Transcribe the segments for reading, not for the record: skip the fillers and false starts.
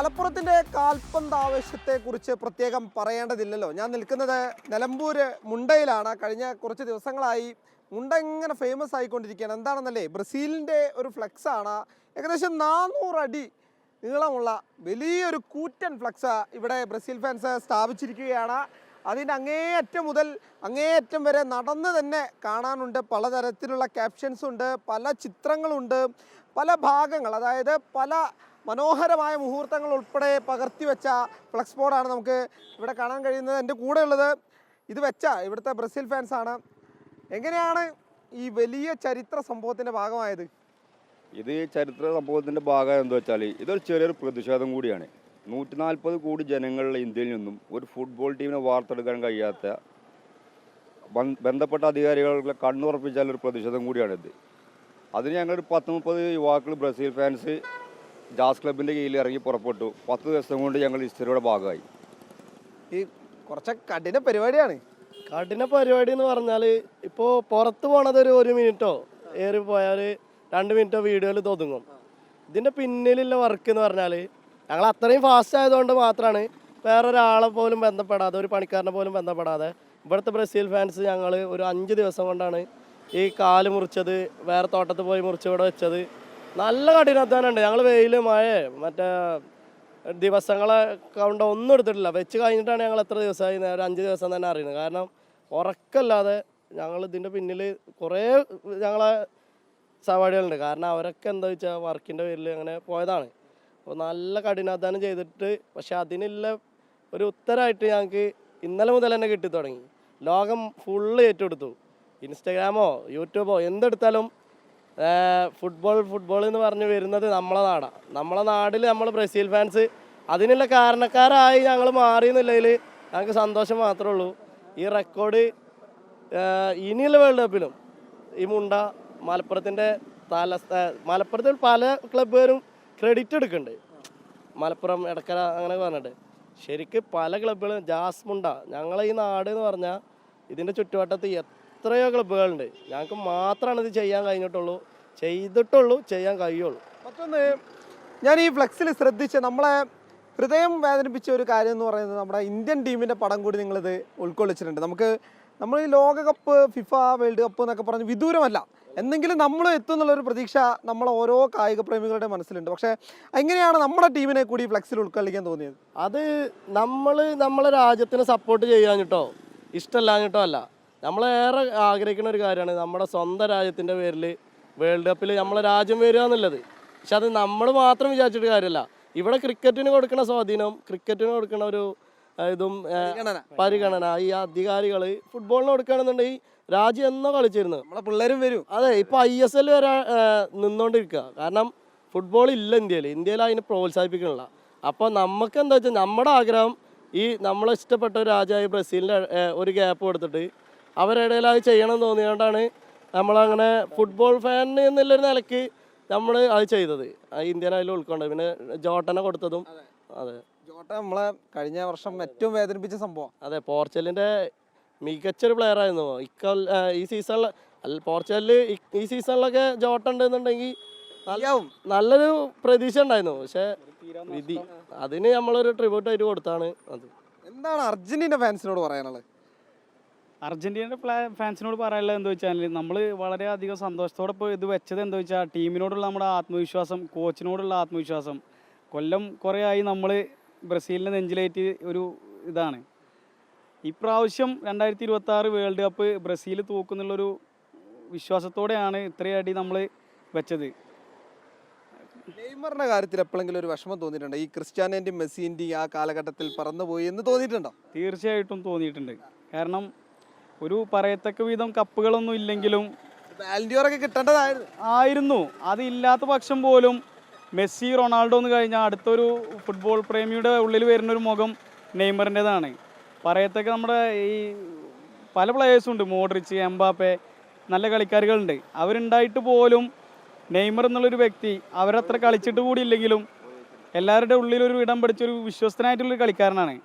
മലപ്പുറത്തിന്റെ കാൽപന്താവേശത്തെക്കുറിച്ച് പ്രത്യേകം പറയേണ്ടതില്ലല്ലോ. ഞാൻ നിൽക്കുന്നത് നിലമ്പൂർ മുണ്ടയിലാണ്. കഴിഞ്ഞ കുറച്ച് ദിവസങ്ങളായി മുണ്ട ഇങ്ങനെ ഫേമസ് ആയിക്കൊണ്ടിരിക്കുകയാണ്. എന്താണെന്നല്ലേ, ബ്രസീലിൻ്റെ ഒരു ഫ്ലെക്സാണ്. ഏകദേശം 400 അടി നീളമുള്ള വലിയൊരു കൂറ്റൻ ഫ്ലെക്സ് ഇവിടെ ബ്രസീൽ ഫാൻസ് സ്ഥാപിച്ചിരിക്കുകയാണ്. അതിൻ്റെ അങ്ങേയറ്റം മുതൽ അങ്ങേയറ്റം വരെ നടന്ന് തന്നെ കാണാനുണ്ട്. പലതരത്തിലുള്ള ക്യാപ്ഷൻസ് ഉണ്ട്, പല ചിത്രങ്ങളുണ്ട്, പല ഭാഗങ്ങൾ, അതായത് പല മനോഹരമായ മുഹൂർത്തങ്ങൾ ഉൾപ്പെടെ പകർത്തിവെച്ച ഫ്ലക്സ് ബോർഡാണ് നമുക്ക് ഇവിടെ കാണാൻ കഴിയുന്നത്. എൻ്റെ കൂടെ ഉള്ളത് ഇത് വെച്ച ഇവിടുത്തെ ബ്രസീൽ ഫാൻസാണ്. എങ്ങനെയാണ് ഈ വലിയ ചരിത്ര സംഭവത്തിൻ്റെ ഭാഗമായത്? ഇത് ചരിത്ര സംഭവത്തിൻ്റെ ഭാഗം എന്താ വെച്ചാൽ ഇതൊരു ചെറിയൊരു പ്രതിഷേധം കൂടിയാണ്. 140 കോടി ജനങ്ങളുടെ ഇന്ത്യയിൽ നിന്നും ഒരു ഫുട്ബോൾ ടീമിനെ വാർത്തെടുക്കാൻ കഴിയാത്ത ബന്ധപ്പെട്ട അധികാരികളെ കണ്ണുറപ്പിച്ചാൽ ഒരു പ്രതിഷേധം കൂടിയാണിത്. അതിന് ഞങ്ങൾ 10-30 യുവാക്കൾ ബ്രസീൽ ഫാൻസ് ജാസ് ക്ലബിൻ്റെ കീഴിൽ ഇറങ്ങി പുറപ്പെട്ടു. 10 ദിവസം കൊണ്ട് ഞങ്ങൾ ഹിസ്റ്ററിയുടെ ഭാഗമായി. ഈ കുറച്ച് കഠിന പരിപാടിയാണ്. കഠിന പരിപാടി എന്ന് പറഞ്ഞാൽ ഇപ്പോൾ പുറത്ത് പോണത് ഒരു മിനിറ്റോ ഏറി പോയാൽ 2 മിനിറ്റോ വീഡിയോയിൽ ഒതുങ്ങും. ഇതിൻ്റെ പിന്നിലുള്ള വർക്ക് എന്ന് പറഞ്ഞാൽ ഞങ്ങൾ അത്രയും ഫാസ്റ്റ് ആയതുകൊണ്ട് മാത്രമാണ് വേറൊരാളെ പോലും ബന്ധപ്പെടാതെ, ഒരു പണിക്കാരനെ പോലും ബന്ധപ്പെടാതെ ഇവിടുത്തെ ബ്രസീൽ ഫാൻസ് ഞങ്ങൾ ഒരു 5 ദിവസം കൊണ്ടാണ് ഈ കാല് മുറിച്ചത്, വേറെ തോട്ടത്തിൽ പോയി മുറിച്ച് ഇവിടെ വെച്ചത്. നല്ല കഠിനാധ്വാനമുണ്ട്. ഞങ്ങൾ വെയിൽ മഴ മറ്റേ ദിവസങ്ങളെ കൗണ്ട് ഒന്നും എടുത്തിട്ടില്ല. വെച്ച് കഴിഞ്ഞിട്ടാണ് ഞങ്ങൾ എത്ര ദിവസമായി, ഒരു 5 ദിവസം തന്നെ അറിയുന്നത്. കാരണം ഉറക്കല്ലാതെ ഞങ്ങൾ ഇതിൻ്റെ പിന്നിൽ കുറേ ഞങ്ങളെ സവാടികളുണ്ട്. കാരണം അവരൊക്കെ എന്താ വെച്ചാൽ വർക്കിൻ്റെ പേരിൽ അങ്ങനെ പോയതാണ്. അപ്പോൾ നല്ല കഠിനാധ്വാനം ചെയ്തിട്ട്, പക്ഷെ അതിനുള്ള ഒരു ഉത്തരമായിട്ട് ഞങ്ങൾക്ക് ഇന്നലെ മുതൽ തന്നെ കിട്ടി തുടങ്ങി. ലോകം ഫുള്ള് ഏറ്റെടുത്തു. ഇൻസ്റ്റഗ്രാമോ യൂട്യൂബോ എന്തെടുത്താലും ഫുട്ബോൾ എന്ന് പറഞ്ഞ് വരുന്നത് നമ്മളെ നാടാണ്. നമ്മളെ നാട്ടിൽ നമ്മൾ ബ്രസീൽ ഫാൻസ് അതിനുള്ള കാരണക്കാരായി ഞങ്ങൾ മാറിയെന്നുള്ളതിൽ ഞങ്ങൾക്ക് സന്തോഷം മാത്രമേ ഉള്ളൂ. ഈ റെക്കോർഡ് ഇനിയുള്ള വേൾഡ് കപ്പിലും ഈ മുണ്ട മലപ്പുറത്തിൻ്റെ മലപ്പുറത്തിൽ പല ക്ലബ്ബുകാരും ക്രെഡിറ്റ് എടുക്കുന്നുണ്ട്. മലപ്പുറം, എടക്കര അങ്ങനെ പറഞ്ഞിട്ട് ശരിക്കും പല ക്ലബ്ബുകളും ജാസ് മുണ്ട ഞങ്ങളെ ഈ നാട് എന്ന് പറഞ്ഞാൽ ഇതിൻ്റെ ചുറ്റുവട്ടത്ത് എത്രയോ ക്ലബ്ബുകളുണ്ട്. ഞങ്ങൾക്ക് മാത്രമാണ് ഇത് ചെയ്യാൻ കഴിഞ്ഞിട്ടുള്ളൂ, ചെയ്യാൻ കഴിയുള്ളൂ. മറ്റൊന്ന്, ഞാൻ ഈ ഫ്ലെക്സിൽ ശ്രദ്ധിച്ച് നമ്മളെ ഹൃദയം വേദനിപ്പിച്ച ഒരു കാര്യം എന്ന് പറയുന്നത് നമ്മുടെ ഇന്ത്യൻ ടീമിൻ്റെ പടം കൂടി നിങ്ങളിത് ഉൾക്കൊള്ളിച്ചിട്ടുണ്ട്. നമ്മൾ ഈ ലോകകപ്പ്, ഫിഫ വേൾഡ് കപ്പ് എന്നൊക്കെ പറഞ്ഞ് വിദൂരമല്ല, എന്തെങ്കിലും നമ്മൾ എത്തുന്നുള്ളൊരു പ്രതീക്ഷ നമ്മളെ ഓരോ കായിക പ്രേമികളുടെ മനസ്സിലുണ്ട്. പക്ഷേ എങ്ങനെയാണ് നമ്മുടെ ടീമിനെ കൂടി ഫ്ലെക്സിൽ ഉൾക്കൊള്ളിക്കാൻ തോന്നിയത്? അത് നമ്മളെ രാജ്യത്തിന് സപ്പോർട്ട് ചെയ്യാഞ്ഞിട്ടോ ഇഷ്ടമല്ലാഞ്ഞിട്ടോ അല്ല, നമ്മളേറെ ആഗ്രഹിക്കുന്ന ഒരു കാര്യമാണ് നമ്മുടെ സ്വന്തം രാജ്യത്തിൻ്റെ പേരിൽ വേൾഡ് കപ്പിൽ നമ്മളെ രാജ്യം വരിക എന്നുള്ളത്. പക്ഷെ അത് നമ്മൾ മാത്രം വിചാരിച്ചിട്ട് കാര്യമല്ല. ഇവിടെ ക്രിക്കറ്റിന് കൊടുക്കുന്ന സ്വാധീനം, ക്രിക്കറ്റിന് കൊടുക്കുന്ന ഒരു ഇതും പരിഗണന ഈ അധികാരികൾ ഫുട്ബോളിന് കൊടുക്കുകയാണെന്നുണ്ടെങ്കിൽ രാജ്യം എന്നോ കളിച്ചിരുന്നു, നമ്മളെ പിള്ളേരും വരും. അതെ, ഇപ്പോൾ ISL വരെ നിന്നുകൊണ്ടിരിക്കുക. കാരണം ഫുട്ബോൾ ഇല്ല ഇന്ത്യയിൽ അതിനെ പ്രോത്സാഹിപ്പിക്കണില്ല. അപ്പോൾ നമുക്ക് എന്താ വെച്ചാൽ നമ്മുടെ ആഗ്രഹം ഈ നമ്മളെ ഇഷ്ടപ്പെട്ട ഒരു രാജ്യമായ ബ്രസീലിൻ്റെ ഒരു ഗ്യാപ്പ് കൊടുത്തിട്ട് അവരിടയിൽ അത് ചെയ്യണം തോന്നിയോണ്ടാണ് നമ്മളങ്ങനെ ഫുട്ബോൾ ഫാൻ എന്നുള്ളൊരു നിലയ്ക്ക് നമ്മൾ അത് ചെയ്തത്. ഇന്ത്യൻ അതിൽ ഉൾക്കൊണ്ടത്. പിന്നെ ജോട്ടനെ കൊടുത്തതും. അതെ, ജോട്ട നമ്മളെ കഴിഞ്ഞ വർഷം ഏറ്റവും വേദനിപ്പിച്ച സംഭവം. അതെ, പോർച്ചുഗലിൻ്റെ മികച്ചൊരു പ്ലെയർ ആയിരുന്നു ഈ സീസണിൽ. പോർച്ചുഗലിൽ ഈ സീസണിലൊക്കെ ജോട്ട ഉണ്ടെന്നുണ്ടെങ്കിൽ നല്ലൊരു പ്രതീക്ഷ ഉണ്ടായിരുന്നു. പക്ഷെ വിധി അതിന് നമ്മളൊരു ട്രിബ്യൂട്ട് ആയിട്ട് കൊടുത്താണ്. അത് എന്താണ് അർജന്റീന ഫാൻസിനോട് പറയാനുള്ളത്? അർജന്റീനയുടെ ഫാൻസിനോട് പറയാനുള്ളത് എന്താ വെച്ചാൽ, നമ്മൾ വളരെയധികം സന്തോഷത്തോടെ ഇപ്പോൾ ഇത് വെച്ചത് എന്താ വെച്ചാൽ ടീമിനോടുള്ള നമ്മുടെ ആത്മവിശ്വാസം, കോച്ചിനോടുള്ള ആത്മവിശ്വാസം. കൊല്ലം കുറേ ആയി നമ്മൾ ബ്രസീലിനെ നെഞ്ചിലേറ്റി ഒരു ഇതാണ്. ഇപ്രാവശ്യം 2026 വേൾഡ് കപ്പ് ബ്രസീൽ തൂക്കുന്നുള്ളൊരു വിശ്വാസത്തോടെയാണ് ഇത്രയും അടി നമ്മൾ വെച്ചത്. നെയ്മറിന്റെ കാര്യത്തിൽ എപ്പോഴെങ്കിലും ഒരു വിഷമം തോന്നിയിട്ടുണ്ടോ? ഈ ക്രിസ്ത്യാനോന്റെയും മെസ്സിന്റെയും ആ കാലഘട്ടത്തിൽ പറന്നുപോയി എന്ന് തോന്നിയിട്ടുണ്ടോ? തീർച്ചയായിട്ടും തോന്നിയിട്ടുണ്ട്. കാരണം ഒരു പറയത്തക്ക വിധം കപ്പുകളൊന്നും ഇല്ലെങ്കിലും ബാലൻഡിയോറൊക്കെ കിട്ടേണ്ടതായിരുന്നു. അതില്ലാത്ത പക്ഷം പോലും മെസ്സി, റൊണാൾഡോ എന്ന് കഴിഞ്ഞാൽ അടുത്തൊരു ഫുട്ബോൾ പ്രേമിയുടെ ഉള്ളിൽ വരുന്നൊരു മുഖം നെയ്മറിൻ്റെതാണ്. പറയത്തക്ക നമ്മുടെ ഈ പല പ്ലേയേഴ്സും ഉണ്ട്, മോഡ്രിച്ച്, എംബാപ്പെ, നല്ല കളിക്കാരുകളുണ്ട്. അവരുണ്ടായിട്ട് പോലും നെയ്മർ എന്നുള്ളൊരു വ്യക്തി അവരത്ര കളിച്ചിട്ട് കൂടി ഇല്ലെങ്കിലും എല്ലാവരുടെ ഉള്ളിലൊരു ഇടം പിടിച്ചൊരു വിശ്വസ്തനായിട്ടുള്ളൊരു കളിക്കാരനാണ്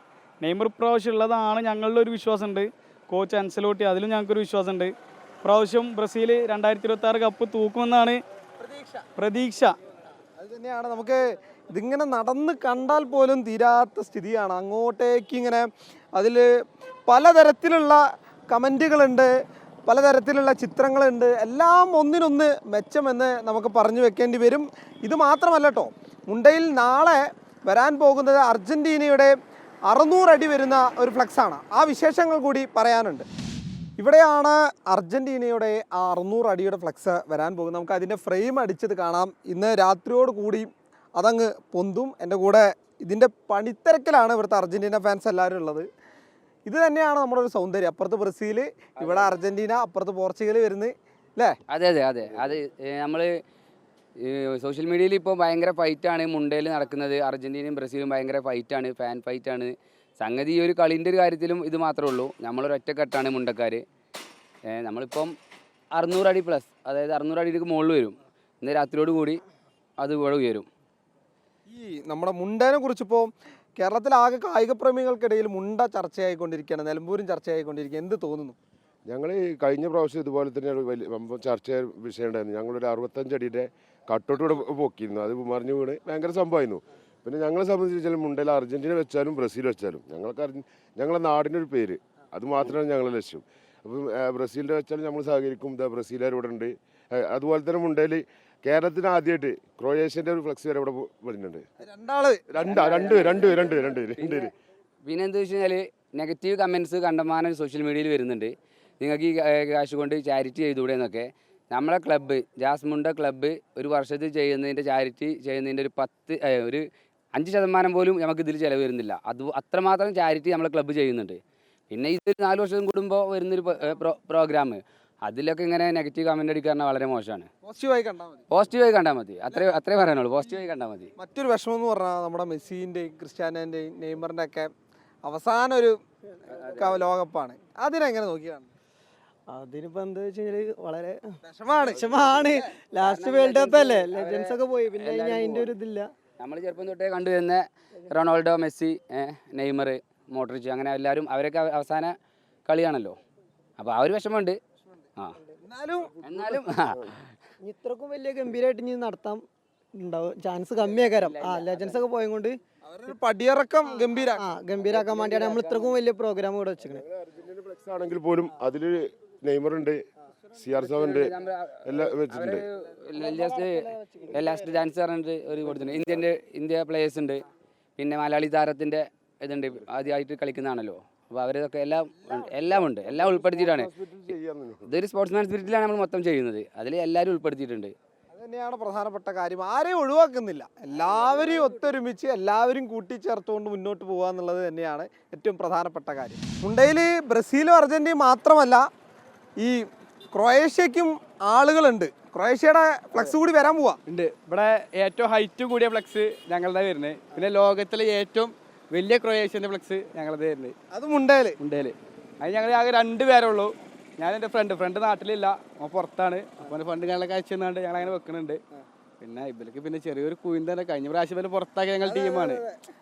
നെയ്മർ. പ്രാവശ്യം ഉള്ളതാണ് ഞങ്ങളുടെ ഒരു വിശ്വാസമുണ്ട്. കോച്ച് അൻസലോട്ടി, അതിലും ഞങ്ങൾക്കൊരു വിശ്വാസമുണ്ട്. പ്രാവശ്യം ബ്രസീൽ 2026 കപ്പ് തൂക്കുമെന്നാണ് പ്രതീക്ഷ. അത് തന്നെയാണ് നമുക്ക് ഇതിങ്ങനെ നടന്ന് കണ്ടാൽ പോലും തീരാത്ത സ്ഥിതിയാണ്. അങ്ങോട്ടേക്ക് ഇങ്ങനെ അതിൽ പലതരത്തിലുള്ള കമൻറ്റുകളുണ്ട്, പലതരത്തിലുള്ള ചിത്രങ്ങളുണ്ട്. എല്ലാം ഒന്നിനൊന്ന് മെച്ചമെന്ന് നമുക്ക് പറഞ്ഞു വെക്കേണ്ടി വരും. ഇത് മാത്രമല്ല കേട്ടോ, മുണ്ടയിൽ നാളെ വരാൻ പോകുന്നത് അർജൻറ്റീനയുടെ 600 അടി വരുന്ന ഒരു ഫ്ലെക്സാണ്. ആ വിശേഷങ്ങൾ കൂടി പറയാനുണ്ട്. ഇവിടെയാണ് അർജൻറ്റീനയുടെ ആ 600 അടിയുടെ ഫ്ലെക്സ് വരാൻ പോകുന്നത്. നമുക്ക് അതിൻ്റെ ഫ്രെയിം അടിച്ചത് കാണാം. ഇന്ന് രാത്രിയോട് കൂടി അതങ്ങ് പൊന്തും. എൻ്റെ കൂടെ ഇതിൻ്റെ പണിത്തിരക്കിലാണ് ഇവിടുത്തെ അർജൻറ്റീന ഫാൻസ് എല്ലാവരും ഉള്ളത്. ഇത് തന്നെയാണ് നമ്മുടെ ഒരു സൗന്ദര്യം. അപ്പുറത്ത് ബ്രസീൽ, ഇവിടെ അർജൻറ്റീന, അപ്പുറത്ത് പോർച്ചുഗൽ വരുന്നത് അല്ലേ? അതെ അതെ അതെ അത് നമ്മൾ സോഷ്യൽ മീഡിയയിൽ ഇപ്പോൾ ഭയങ്കര ഫൈറ്റാണ് മുണ്ടയിൽ നടക്കുന്നത്. അർജൻറ്റീനയും ബ്രസീലും ഭയങ്കര ഫൈറ്റാണ്, ഫാൻ ഫൈറ്റാണ്. സംഗതി ഈ ഒരു കളീൻ്റെ ഒരു കാര്യത്തിലും ഇത് മാത്രമേ ഉള്ളൂ. നമ്മളൊരു ഒറ്റക്കെട്ടാണ് മുണ്ടക്കാർ. നമ്മളിപ്പം 600 അടി പ്ലസ്, അതായത് 600 അടിക്ക് മുകളിൽ വരും. ഇന്ന് രാത്രിയോട് കൂടി അത് ഇവിടെ ഉയരും. ഈ നമ്മുടെ മുണ്ടേനെ കുറിച്ചിപ്പോൾ കേരളത്തിലാകെ കായിക പ്രേമികൾക്കിടയിൽ മുണ്ട ചർച്ചയായിക്കൊണ്ടിരിക്കുകയാണ്, നിലമ്പൂരും ചർച്ചയായിക്കൊണ്ടിരിക്കുകയാണ്. എന്ത് തോന്നുന്നു? ഞങ്ങൾ കഴിഞ്ഞ പ്രാവശ്യം ഇതുപോലെ തന്നെ ഒരു വലിയ ചർച്ച വിഷയം ഉണ്ടായിരുന്നു. ഞങ്ങളൊരു 65 അടിയുടെ കട്ടൗട്ട് ഇവിടെ പൊക്കിയിരുന്നു. അത് മറിഞ്ഞു വീണ് ഭയങ്കര സംഭവമായിരുന്നു. പിന്നെ ഞങ്ങളെ സംബന്ധിച്ച് മുണ്ടയിൽ അർജൻറ്റീന വെച്ചാലും ബ്രസീൽ വെച്ചാലും ഞങ്ങളെ നാടിൻ്റെ ഒരു പേര്, അത് മാത്രമാണ് ഞങ്ങളുടെ ലക്ഷ്യം. അപ്പം ബ്രസീലിൻ്റെ വെച്ചാലും നമ്മൾ സഹകരിക്കും. ബ്രസീലുകാർ ഇവിടെ ഉണ്ട്. അതുപോലെ തന്നെ മുണ്ടയിൽ കേരളത്തിന് ആദ്യമായിട്ട് ക്രൊയേഷ്യൻ്റെ ഒരു ഫ്ലെക്സ് വരെ ഇവിടെ വരുന്നുണ്ട്. രണ്ട്. പിന്നെ എന്താ വെച്ച് കഴിഞ്ഞാൽ നെഗറ്റീവ് കമൻറ്റ്സ് കണ്ടമാനം സോഷ്യൽ മീഡിയയിൽ വരുന്നുണ്ട്. നിങ്ങൾക്ക് ഈ കാശ് കൊണ്ട് ചാരിറ്റി ചെയ്തുകൂടെ എന്നൊക്കെ. നമ്മളെ ക്ലബ്ബ് ജാസ്മുണ്ട ക്ലബ്ബ് ഒരു വർഷത്തിൽ ചെയ്യുന്നതിൻ്റെ ചാരിറ്റി ചെയ്യുന്നതിൻ്റെ ഒരു 5% പോലും നമുക്ക് ഇതിൽ ചിലവ് വരുന്നില്ല. അത്രമാത്രം ചാരിറ്റി നമ്മളെ ക്ലബ്ബ് ചെയ്യുന്നുണ്ട്. പിന്നെ ഇത് 4 വർഷം കൂടുമ്പോൾ വരുന്നൊരു പ്രോഗ്രാം, അതിലൊക്കെ ഇങ്ങനെ നെഗറ്റീവ് കമൻറ്റ് അടിക്കാൻ വളരെ മോശമാണ്. പോസിറ്റീവായി കണ്ടാൽ മതി. അത്രേ പറയാനുള്ളൂ. പോസിറ്റീവായി കണ്ടാൽ മതി. മറ്റൊരു വിഷമം എന്ന് പറഞ്ഞാൽ നമ്മുടെ മെസ്സിൻ്റെയും ക്രിസ്ത്യാനോൻ്റെയും നെയ്മറിൻ്റെ ഒക്കെ അവസാന ഒരു ലോകകപ്പാണ്. അതിനെങ്ങനെ നോക്കിയാണ്? അതിനിപ്പോൾ എന്താ വെച്ച് കഴിഞ്ഞാൽ വളരെ വിഷമാണ്. ലാസ്റ്റ് വേൾഡ് കപ്പ് അല്ലേ, ലെജൻസ് ഒക്കെ പോയി. പിന്നെ അതിൻ്റെ ഒരു ഇതില്ല. നമ്മൾ ചെറുപ്പം തൊട്ടേ കണ്ടുവരുന്ന റൊണാൾഡോ, മെസ്സി, നെയ്മർ, മോഡ്രിച്ച്, അങ്ങനെ എല്ലാവരും അവരൊക്കെ അവസാന കളിയാണല്ലോ. അപ്പോൾ ആ ഒരു വിഷമമുണ്ട്. എന്നാലും ഇത്രക്കും വലിയ ഗംഭീരമായിട്ട് ഇനി നടത്താൻ ഉണ്ടാവും ചാൻസ് കമ്മിയാക്കാരം. ലെജൻസ് ഒക്കെ പോയതുകൊണ്ട് പടിയിറക്കം ഗംഭീരാക്കാൻ വേണ്ടിയാണ് നമ്മൾ ഇത്രക്കും വലിയ പ്രോഗ്രാം ഇവിടെ വെച്ചിരിക്കുന്നത്. അർജന്റീന ഫ്ലെക്സ് ആണെങ്കിൽ പോലും അതിൽ നെയ്മർ ഉണ്ട്, CR7 ഉണ്ട്, എല്ലാം വെച്ചിട്ടുണ്ട്. ലാസ്റ്റ് ഡാൻസ് പറഞ്ഞിട്ട് ഒരു കൊടുത്തിട്ടുണ്ട്. ഇന്ത്യ പ്ലേയേഴ്സ് ഉണ്ട്. പിന്നെ മലയാളി താരത്തിൻ്റെ ഇതുണ്ട്, ആദ്യമായിട്ട് കളിക്കുന്നതാണല്ലോ. അപ്പോൾ അവരതൊക്കെ എല്ലാം ഉണ്ട്, എല്ലാം ഉൾപ്പെടുത്തിയിട്ടാണ്. ഇതൊരു സ്പോർട്സ്മാൻ സ്പിരിറ്റിലാണ് നമ്മൾ മൊത്തം ചെയ്യുന്നത്. അതിൽ എല്ലാവരും ഉൾപ്പെടുത്തിയിട്ടുണ്ട്. തന്നെയാണ് പ്രധാനപ്പെട്ട കാര്യം. ആരെയും ഒഴിവാക്കുന്നില്ല, എല്ലാവരെയും ഒത്തൊരുമിച്ച് എല്ലാവരും കൂട്ടിച്ചേർത്തുകൊണ്ട് മുന്നോട്ട് പോകുക എന്നുള്ളത് തന്നെയാണ് ഏറ്റവും പ്രധാനപ്പെട്ട കാര്യം. മുണ്ടയിൽ ബ്രസീലും അർജന്റീനയും മാത്രമല്ല, ഈ ക്രൊയേഷ്യക്കും ആളുകളുണ്ട്. ക്രൊയേഷ്യയുടെ ഫ്ലക്സ് കൂടി വരാൻ പോവാ ഉണ്ട്. ഇവിടെ ഏറ്റവും ഹൈറ്റ് കൂടിയ ഫ്ലക്സ് ഞങ്ങളുടെ വരുന്നത്. പിന്നെ ലോകത്തിലെ ഏറ്റവും വലിയ ക്രൊയേഷ്യൻ്റെ ഫ്ലക്സ് ഞങ്ങളുടെ വരുന്നത്. അത് മുണ്ടയിൽ. അത് ഞങ്ങൾ ആകെ 2 പേരേ ഉള്ളൂ. ഞാൻ എൻ്റെ ഫ്രണ്ട് നാട്ടിലില്ല, അവൻ പുറത്താണ്. അപ്പോൾ ഫണ്ട് ഞങ്ങളൊക്കെ അയച്ചു തന്നാണ്ട് ഞങ്ങൾ അങ്ങനെ വെക്കുന്നുണ്ട്. പിന്നെ ഇവർക്ക് പിന്നെ ചെറിയൊരു കുയിൻ തന്നെ കഴിഞ്ഞ പ്രാവശ്യം പോലെ പുറത്താക്കിയ ഞങ്ങൾ ടീമാണ്.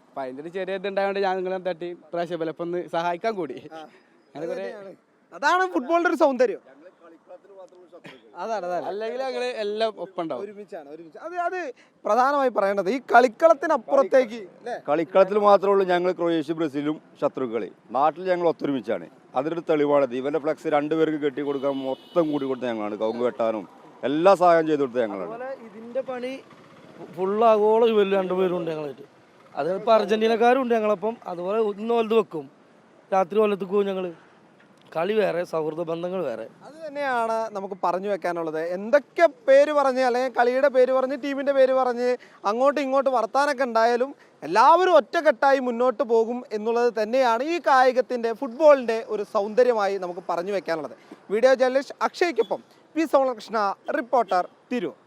അപ്പം അതിൻ്റെ ഒരു ചെറിയ ഇതുണ്ടായതുകൊണ്ട് ഞങ്ങൾ തട്ടി പ്രാവശ്യം പോലെ അപ്പം ഒന്ന് സഹായിക്കാൻ കൂടി. അതാണ് ഫുട്ബോളിന്റെ ഒരു സൗന്ദര്യം. അതാണ് അല്ലെങ്കിൽ ഞങ്ങൾ എല്ലാം ഒപ്പം ഉണ്ടാവും, ഒരുമിച്ചാണ്. അത് പ്രധാനമായി പറയേണ്ടത്. ഈ കളിക്കളത്തിനപ്പുറത്തേക്ക് കളിക്കളത്തിൽ മാത്രമേ ഉള്ളൂ ഞങ്ങൾ ക്രൊയേഷ്യ ബ്രസീലും ശത്രുക്കളി. നാട്ടിൽ ഞങ്ങൾ ഒത്തൊരുമിച്ചാണ്. അതിനൊരു തെളിവാണത്. ഇവന്റെ ഫ്ലക്സ് 2 പേർക്ക് കെട്ടി കൊടുക്കാൻ മൊത്തം കൂടി കൊടുത്ത ഞങ്ങളാണ്. കവുങ്ങ് വെട്ടാനും എല്ലാ സഹായം ചെയ്തു കൊടുത്ത ഞങ്ങളാണ്. ഇതിന്റെ പണി ഫുള്ളാകോളം ഇവർ 2 പേരുണ്ട് ഞങ്ങളായിട്ട്. അതിപ്പോൾ അർജന്റീനക്കാരും ഉണ്ട് ഞങ്ങളപ്പം. അതുപോലെ ഇന്ന് വലുത് വെക്കും, രാത്രി വല്ലത്ത് പോകും ഞങ്ങൾ. കളി വേറെ, സൗഹൃദ ബന്ധങ്ങൾ വേറെ. അത് തന്നെയാണ് നമുക്ക് പറഞ്ഞു വെക്കാനുള്ളത്. എന്തൊക്കെ പേര് പറഞ്ഞ്, അല്ലെങ്കിൽ കളിയുടെ പേര് പറഞ്ഞ്, ടീമിൻ്റെ പേര് പറഞ്ഞ് അങ്ങോട്ടും ഇങ്ങോട്ടും വർത്താനൊക്കെ ഉണ്ടായാലും എല്ലാവരും ഒറ്റക്കെട്ടായി മുന്നോട്ട് പോകും എന്നുള്ളത് തന്നെയാണ് ഈ കായികത്തിൻ്റെ, ഫുട്ബോളിൻ്റെ ഒരു സൗന്ദര്യമായി നമുക്ക് പറഞ്ഞു വെക്കാനുള്ളത്. വീഡിയോ ജേർണലിസ്റ്റ് അക്ഷയ്ക്കൊപ്പം പി. സോമകൃഷ്ണ, റിപ്പോർട്ടർ, തിരൂർ.